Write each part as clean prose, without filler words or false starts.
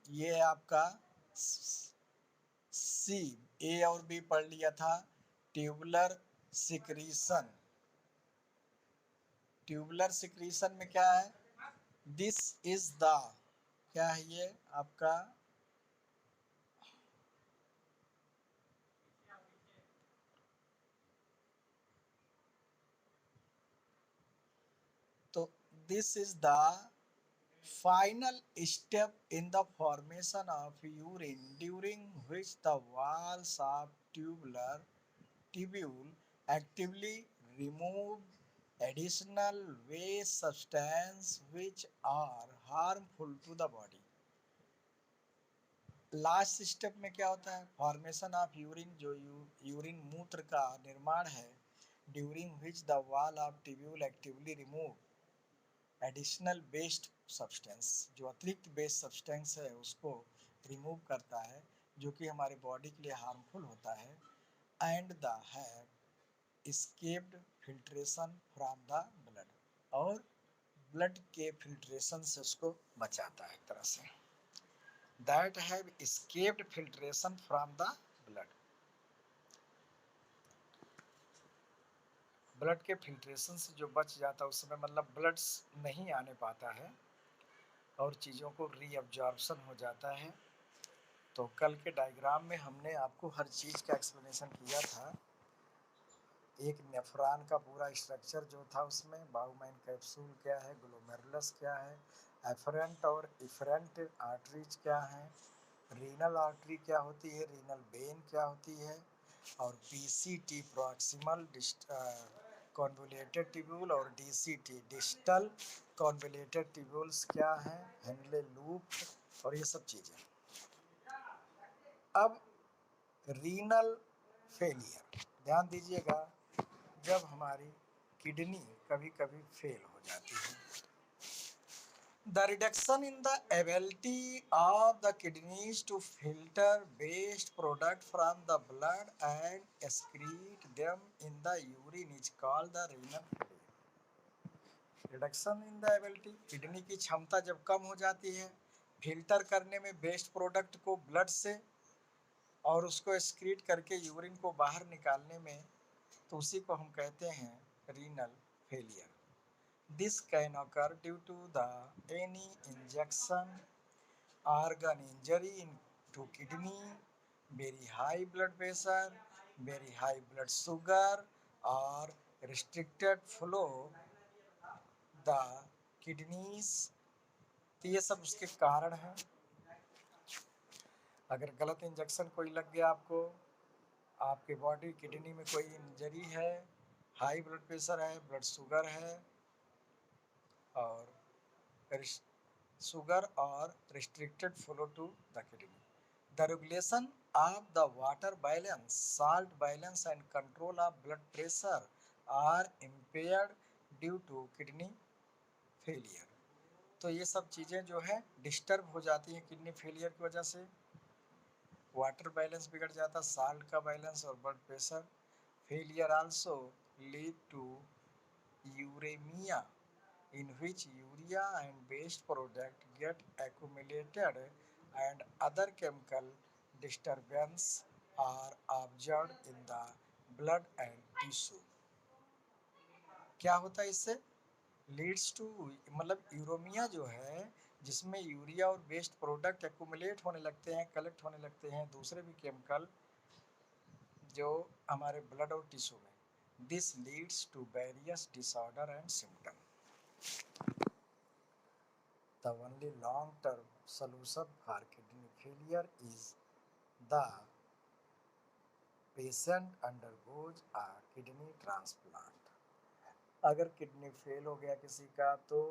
ये है आपका सी। ए और बी पढ़ लिया था। ट्यूबुलर सिक्रीशन, ट्यूबुलर सिक्रीशन में क्या है, दिस इज द, क्या है ये आपका, तो this is the final step in the formation of urine, during which the walls of tubule actively remove additional waste substance which are harmful to the body. Last step में क्या होता है, formation of urine, जो urine मूत्र का निर्माण है, during which the wall of tubule actively remove additional based substance, जो अतिरिक्त बेस्ड सब्सटेंस है उसको रिमूव करता है, जो कि हमारे बॉडी के लिए हार्मफुल होता है, and the have escaped filtration from the blood, और ब्लड के फिल्ट्रेशन से उसको बचाता है एक तरह से, that have escaped filtration from the blood, blood के फिल्ट्रेशन से जो बच जाता है उस समय, मतलब ब्लड नहीं आने पाता है और चीज़ों को रीअब्जॉर्प्शन हो जाता है। तो कल के डायग्राम में हमने आपको हर चीज़ का एक्सप्लेनेशन किया था। एक नेफ्रॉन का पूरा स्ट्रक्चर जो था उसमें, बाउमाइन कैप्सूल क्या है, ग्लोमेरुलस क्या है, एफरेंट और इफरेंट आर्टरीज क्या हैं, रीनल आर्टरी क्या होती है, रीनल वेन क्या होती है, और पीसीटी प्रॉक्सिमल कॉन्वोल्यूटेड ट्यूब्यूल और डीसीटी डिस्टल कॉन्वोल्यूटेड ट्यूब्यूल्स क्या हैं, हेनले लूप और ये सब चीज़ें। अब रीनल फेलियर, ध्यान दीजिएगा, जब हमारी किडनी कभी कभी फेल हो जाती है, the reduction in the ability of the kidneys to filter waste product from the blood and excrete them in the urine is called the renal failure. Reduction in the ability, kidney की क्षमता जब कम हो जाती है filter करने में waste product को blood से, और उसको एक्सक्रीट करके यूरिन को बाहर निकालने में, तो उसी को हम कहते हैं renal failure. This can occur due to the any injection, organ injury to kidney, very high blood pressure, very high blood sugar, or restricted flow the kidneys। तो ये सब उसके कारण हैं। अगर गलत इंजेक्शन कोई लग गया आपको, आपके बॉडी किडनी में कोई इंजरी है, हाई ब्लड प्रेशर है, ब्लड शुगर है, और sugar or restricted flow to the kidney. The regulation of the water balance, salt balance and control of blood pressure are impaired due to kidney failure। तो ये सब चीज़ें जो है disturb हो जाती हैं किडनी फेलियर की वजह से, वाटर बैलेंस बिगड़ जाता, साल्ट का बैलेंस और blood pressure. Failure also lead to uremia, in which urea and waste product get accumulated and other chemical disturbance are observed in the blood and tissue। क्या होता है इससे, लीड्स टू, मतलब यूरोमिया जो है, जिसमें यूरिया और वेस्ट प्रोडक्ट एक्यूमुलेट होने लगते हैं, कलेक्ट होने लगते हैं दूसरे भी केमिकल जो हमारे ब्लड और टिश्यू में, this leads to various disorder and symptom. The only long-term solution for kidney failure is the patient undergoes a kidney transplant। अगर किडनी फेल हो गया किसी का तो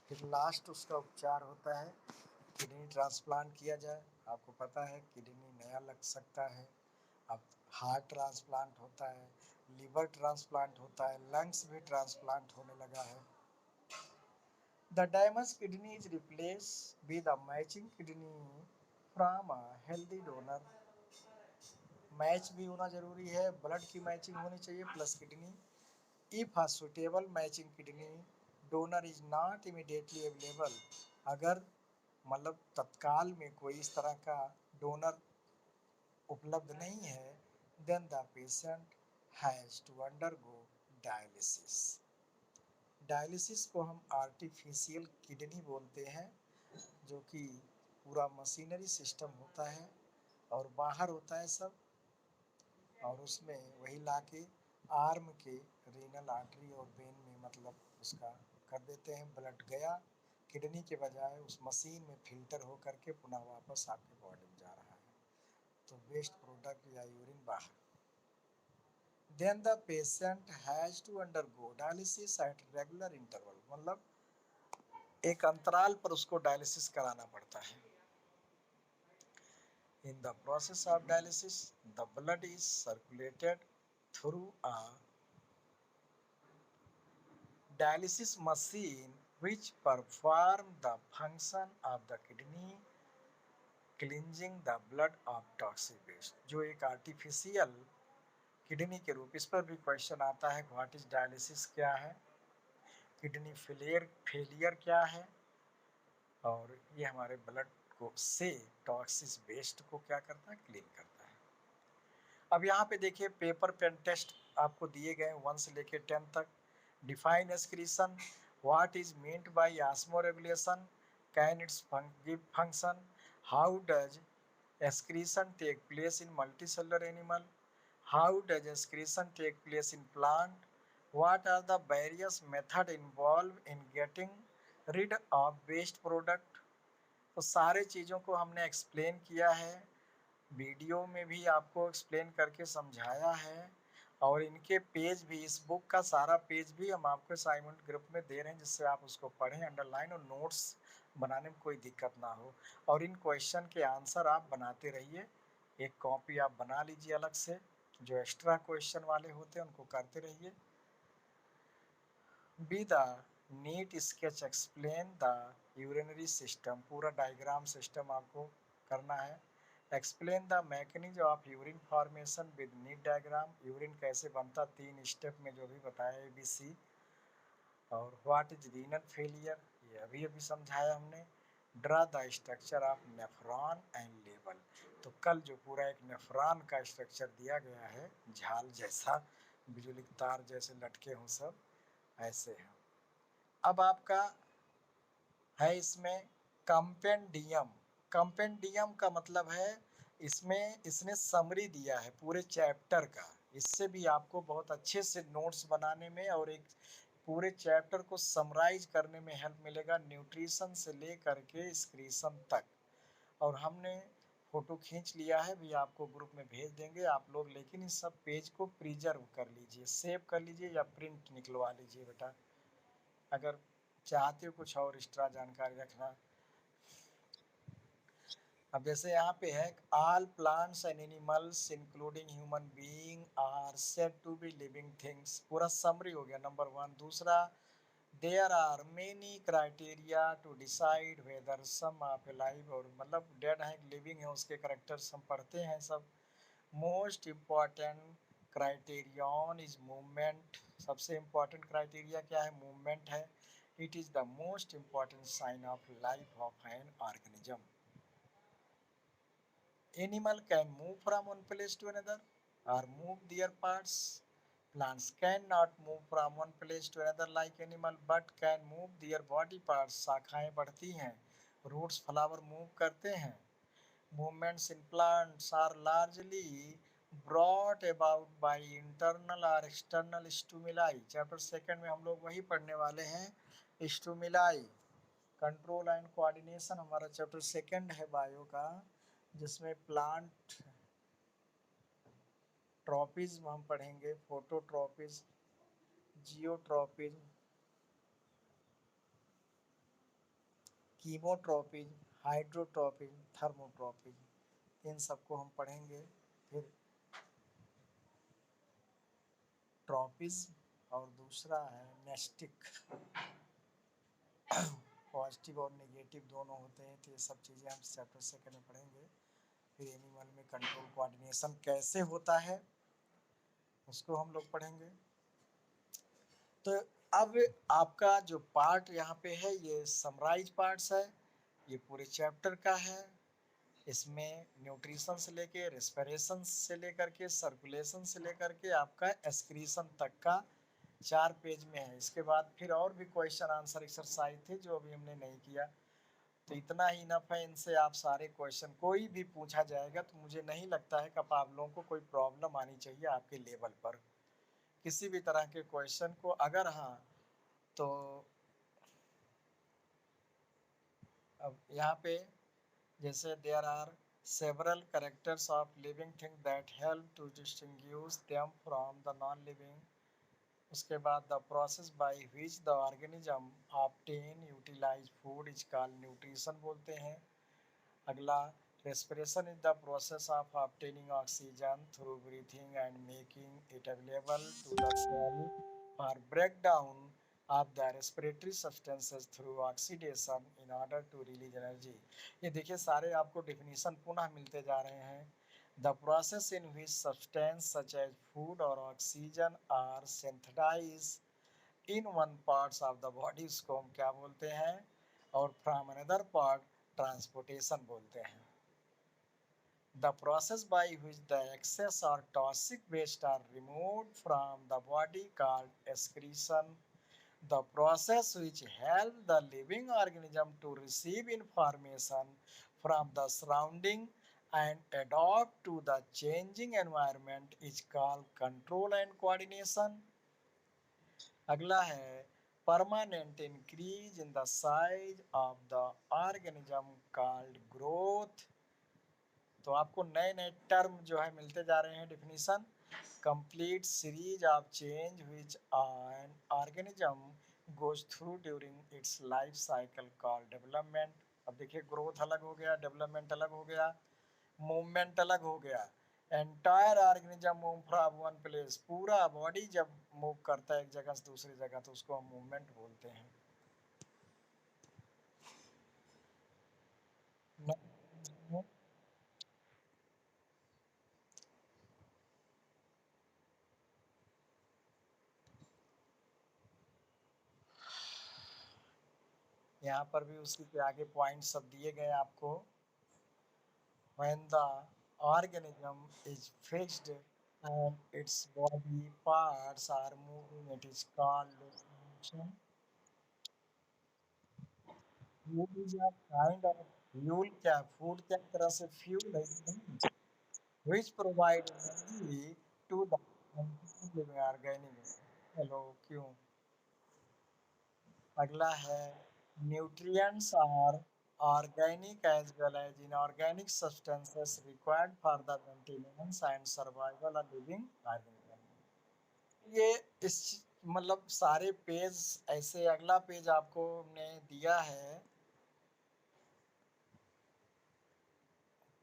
फिर लास्ट उसका उपचार होता है किडनी ट्रांसप्लांट किया जाए। आपको पता है किडनी नया लग सकता है, अब हार्ट ट्रांसप्लांट होता है, लीवर ट्रांसप्लांट होता है, लंग्स भी ट्रांसप्लांट होने लगा है। The damaged kidney is replaced with a matching kidney from a healthy donor। Match भी होना जरूरी है, ब्लड की मैचिंग होनी चाहिए plus kidney. If a suitable matching kidney donor is not immediately available, अगर मतलब तत्काल में कोई इस तरह का डोनर उपलब्ध नहीं है, then the patient has to undergo dialysis. Dialysis को हम आर्टिफिशियल किडनी बोलते हैं, जो कि पूरा मशीनरी सिस्टम होता है और बाहर होता है सब, और उसमें वही लाके आर्म के रीनल आर्टरी और वेन में मतलब उसका कर देते हैं। ब्लड गया किडनी के बजाय उस मशीन में फिल्टर हो करके पुनः वापस आपके बॉडी में जा रहा है, तो वेस्ट प्रोडक्ट या यूरिन बाहर। Then the patient has to undergo dialysis at regular interval, मतलब एक अंतराल पर उसको डायलिसिस कराना पड़ता है। In the process of dialysis, the blood is circulated through a dialysis machine which perform the function of the kidney, cleansing the blood of toxic waste। जो एक आर्टिफिशियल किडनी के रूप, इस पर भी क्वेश्चन आता है, व्हाट इज डायलिसिस क्या है, किडनी फेलियर क्या है, और ये हमारे ब्लड को से टॉक्सिक वेस्ट को क्या करता है, क्लीन करता है। अब यहाँ पे देखिए पेपर पेन टेस्ट आपको दिए गए 1 से लेके 10 तक। Define excretion, what is meant by osmoregulation, can it's give function, how does excretion take place in multicellular animal, how does excretion take place in plant, what are the various methods involved in getting rid of waste product। तो सारे चीज़ों को हमने explain किया है, video में भी आपको एक्सप्लेन करके समझाया है, और इनके पेज भी, इस बुक का सारा पेज भी हम आपको असाइनमेंट ग्रुप में दे रहे हैं, जिससे आप उसको पढ़ें, अंडरलाइन और नोट्स बनाने में कोई दिक्कत ना हो। और इन क्वेश्चन के आंसर आप बनाते रहिए, एक कॉपी आप बना लीजिए अलग से, जो एक्स्ट्रा क्वेश्चन वाले होते हैं उनको करते रहिए। Be the NEET sketch explain the urinary system, पूरा डायग्राम सिस्टम आपको करना है। Explain the mechanism of urine formation with NEET diagram, urine कैसे बनता 3 स्टेप में जो भी बताया ABC। और व्हाट इज रीनल फेलियर, ये अभी अभी समझाया हमने। Draw the structure of nephron and label, तो कल जो पूरा एक नेफ्रॉन का स्ट्रक्चर दिया गया है, झाल जैसा, बिजली तार जैसे लटके हों सब, ऐसे हैं। अब आपका है इसमें कंपेंडियम। कंपेंडियम का मतलब है इसमें इसने समरी दिया है पूरे चैप्टर का, इससे भी आपको बहुत अच्छे से नोट्स बनाने में और एक पूरे चैप्टर को समराइज करने में हेल्प मिलेगा, न्यूट्रिशन से लेकर के एक्सक्रीशन तक। और हमने फोटो खींच लिया है, भी आपको ग्रुप में भेज देंगे आप लोग, लेकिन इस सब पेज को प्रिजर्व कर लीजिए, सेव कर लीजिए या प्रिंट निकलवा लीजिए बेटा, अगर चाहते हो कुछ और एक्स्ट्रा जानकारी रखना। अब जैसे यहाँ पे है, all plants and animals including human being are said to be living things, पूरा समरी हो गया नंबर 1। दूसरा, there are many criteria to decide whether some of live, और मतलब डेड है लिविंग है उसके करेक्टर्स हम पढ़ते हैं सब। Most important criterion is movement, सबसे इम्पॉर्टेंट क्राइटेरिया क्या है, मूवमेंट है। It is the most important sign of life of an organism. Animal can move from one place to another or move their parts. Plants cannot move from one place to another like animal but can move their body parts। शाखाएं बढ़ती हैं, roots flower move करते हैं। Movements in plants are largely brought about by internal or external stimuli। Chapter 2 में हम लोग वही पढ़ने वाले हैं, stimuli। कंट्रोल एंड कोऑर्डिनेशन हमारा चैप्टर 2 है बायो का, जिसमें प्लांट ट्रॉपिज्म हम पढ़ेंगे, फोटोट्रॉपिज्म, जियोट्रॉपिज्म, कीमोट्रॉपिज्म, हाइड्रोट्रॉपिज्म, थर्मोट्रॉपिज्म, इन सबको हम पढ़ेंगे। फिर ट्रॉपिज्म और दूसरा है नेस्टिक, पॉजिटिव और नेगेटिव दोनों होते हैं, तो ये सब चीज़ें हम चैप्टर 2 में पढ़ेंगे। फिर एनिमल में कंट्रोल कोऑर्डिनेशन कैसे होता है उसको हम लोग पढ़ेंगे। तो अब आपका जो पार्ट यहाँ पे है ये समराइज पार्ट्स है, ये पूरे चैप्टर का है। इसमें न्यूट्रिशन से लेके रेस्पिरेशन से लेकर के सर्कुलेशन से लेकर के आपका एक्सक्रीशन तक का 4 पेज में है। इसके बाद फिर और भी क्वेश्चन आंसर एक्सरसाइज थे जो अभी हमने नहीं किया। तो इतना ही इनफ है, इनसे आप सारे क्वेश्चन कोई भी पूछा जाएगा तो मुझे नहीं लगता है कि आप लोगों को कोई प्रॉब्लम आनी चाहिए आपके लेवल पर किसी भी तरह के क्वेश्चन को। अगर हाँ तो अब यहाँ पे जैसे there are several characters of living thing that help to distinguish them from the non living। उसके बाद the process by which the organism obtain utilize food is called nutrition बोलते हैं। अगला respiration is the process of obtaining oxygen through breathing and making it available to the cell for breakdown of the respiratory substances through oxidation in order to release energy। ये देखिए सारे आपको definition पुनः मिलते जा रहे हैं। The process in which substance such as food or oxygen are synthesized in one parts of the body इसको हम क्या बोलते हैं, और from another part ट्रांसपोर्टेशन बोलते हैं। The process by which the excess or toxic waste are removed from the body called excretion। The process which helps the living organism to receive information from the surrounding and adapt to the changing environment is called control and coordination। अगला है permanent increase in the size of the organism called growth. तो आपको नए नए term जो है मिलते जा रहे हैं definition. Complete series of change which an organism goes through during its life cycle called development. अब देखिए ग्रोथ अलग हो गया, डेवलपमेंट अलग हो गया, मूवमेंट अलग हो गया। Entire organism move from one place, पूरा बॉडी जब मूव करता है एक जगह से दूसरी जगह तो उसको हम मूवमेंट बोलते हैं। यहाँ पर भी उसी के आगे पॉइंट सब दिए गए आपको। When the organism is fixed and its body parts are moving, it is called function। Fuel is a kind of fuel, क्या फूड क्या तरह से फ्यूल है which provide energy to the living organism। Hello क्यों। अगला है nutrients are organic as well as inorganic substances required for the maintenance and survival of living organism। ये इस मतलब सारे पेज ऐसे, अगला पेज आपको हमने दिया है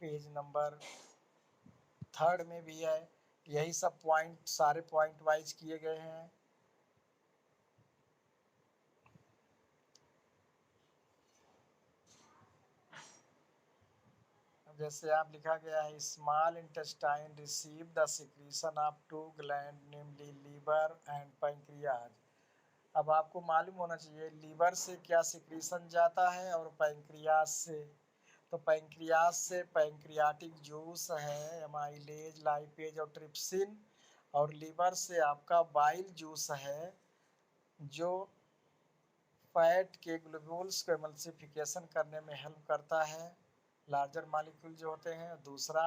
पेज नंबर 3 में भी है। यही सब पॉइंट सारे पॉइंट वाइज किए गए हैं। जैसे आप लिखा गया है small intestine receive the secretion of 2 gland namely liver and pancreas. अब आपको मालूम होना चाहिए लीवर से क्या सिक्रीशन जाता है और पैंक्रियाज से। तो पैंक्रियाज से पैंक्रियाटिक जूस है, एमाइलेज, लाइपेज और ट्रिप्सिन। और लीवर से आपका बाइल जूस है जो फैट के ग्लूकोज को एमल्सिफिकेशन करने में हेल्प करता है, लार्जर मॉलिक्यूल जो होते हैं। दूसरा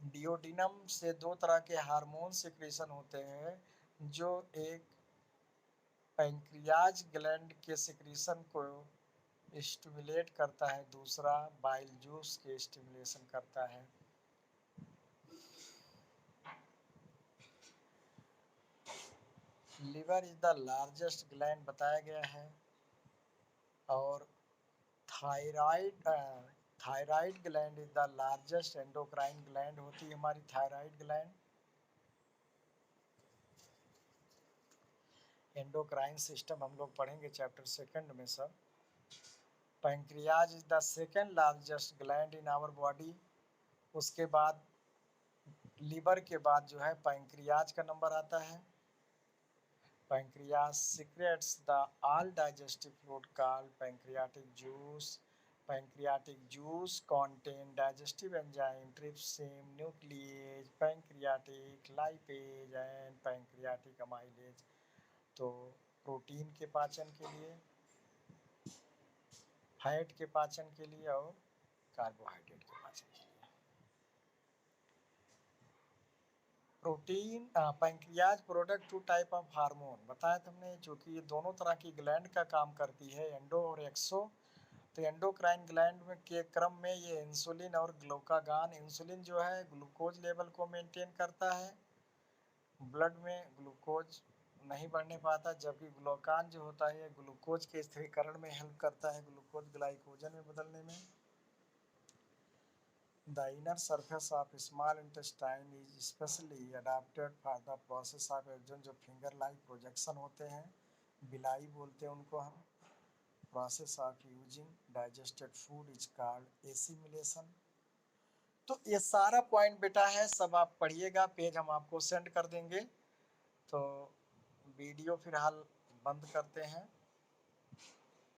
डिओडिनम से 2 तरह के हार्मोन सिक्रीशन होते हैं जो एक पैंक्रियाज ग्लैंड के सिक्रीशन को स्टिमुलेट करता है, दूसरा बाइल जूस के स्टिमुलेशन करता है। Liver is the largest gland बताया गया है। और thyroid thyroid gland is the largest endocrine gland होती है हमारी थायराइड ग्लैंड। एंडोक्राइन सिस्टम हम लोग पढ़ेंगे चैप्टर 2 में सब। Pancreas is the second largest gland in our body. उसके बाद लीवर के बाद जो है पैंक्रियाज का नंबर आता है। Pancreas secretes the all digestive fluid called pancreatic juice. Pancreatic juice contain digestive enzyme trypsin, nuclease, pancreatic lipase and pancreatic amylase. तो प्रोटीन के पाचन के लिए, फैट के पाचन के लिए और कार्बोहाइड्रेट के पाचन के लिए। Protein pancreas product two type of hormone बताया तुमने, जो कि ये दोनों तरह की ग्लैंड का काम करती है, एंडो और एक्सो। तो एंडोक्राइन ग्लैंड में के क्रम में ये इंसुलिन और ग्लूकागान, इंसुलिन जो है ग्लूकोज लेवल को मेंटेन करता है, ब्लड में ग्लूकोज नहीं बढ़ने पाता, जबकि ग्लूकान जो होता है ग्लूकोज के स्थिरीकरण में हेल्प करता है, ग्लूकोज ग्लाइकोजन में बदलने में। The inner surface of small intestine is specially adapted for the process of absorption, जो फिंगर लाइक प्रोजेक्शन होते हैं, बिलाई बोलते हैं उनको हम। Process of using digested food is called assimilation. तो ये सारा पॉइंट बेटा है, सब आप पढ़िएगा, पेज हम आपको सेंड कर देंगे। तो वीडियो फिलहाल बंद करते हैं।